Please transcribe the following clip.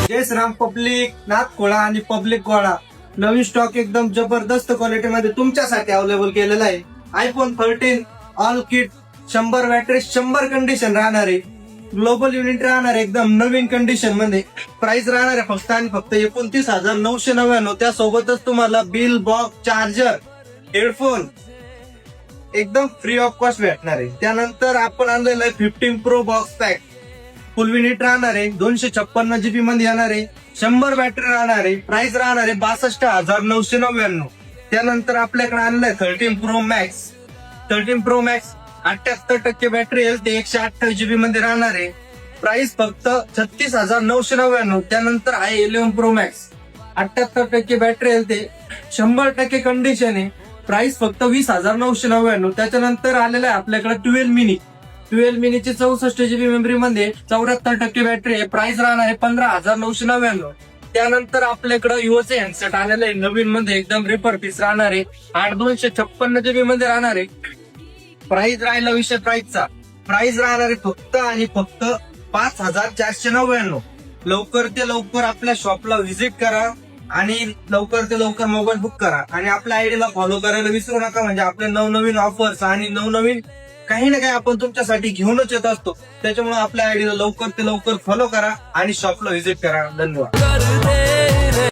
जय Shriram public, नाथखोळा आणि public गोळा नवीन stock एकदम जबरदस्त क्वालिटी मध्ये तुमच्यासाठी अवेलेबल केलेला आहे. IPhone 13 all kit 100 battery 100 condition राहणार आहे. ग्लोबल युनिट राहणार आहे एकदम नवीन कंडिशन मध्ये. प्राइस राहणार आहे फक्त आणि फक्त 29,999. त्यासोबतच तुम्हाला बिल, बॉक्स, चार्जर, हेडफोन एकदम फ्री ऑफ कॉस्ट भेटणार आहे. त्यानंतर आपण आणलेलं आहे 15 प्रो बॉक्स पॅक. फुल युनिट राहणार आहे, 256 GB मध्ये येणार आहे, 100 बॅटरी राहणार आहे. प्राइस राहणार आहे 62,999. त्यानंतर आपल्याकडे आणलंय 13 pro max. 13 pro max 78% battery येईल, ते 128 GB मध्ये राहणार आहे. प्राइस फक्त 36,999. त्यानंतर आहे 11 प्रो मॅक्स 78% बॅटरी येईल, ते 100% कंडिशन आहे. प्राइस फक्त 20,999. त्याच्यानंतर आलेलं आहे आपल्याकडे 12 मिनीची 64 GB मेमरी मध्ये 74% बॅटरी आहे. प्राइस राहणार आहे 15,999. त्यानंतर आपल्याकडे युएसए हँडसेट आलेलं आहे नवीन मध्ये, एकदम रिपर पीस राहणार आहे. 256 GB मध्ये राहणार आहे. प्राइस राहिला विषय प्राइसचा. प्राइस राहणार आहे फक्त आणि फक्त 5,499. लवकर ते लवकर आपल्या शॉपला व्हिजिट करा आणि लवकर ते लवकर मोबाईल बुक करा आणि आपल्या आयडीला फॉलो करायला विसरू नका. म्हणजे आपले नवनवीन ऑफर्स आणि नवनवीन काही ना काही आपण तुमच्यासाठी घेऊनच येत असतो. त्याच्यामुळे आपल्या आयडीला लवकर ते लवकर फॉलो करा आणि शॉपला व्हिजिट करा. धन्यवाद.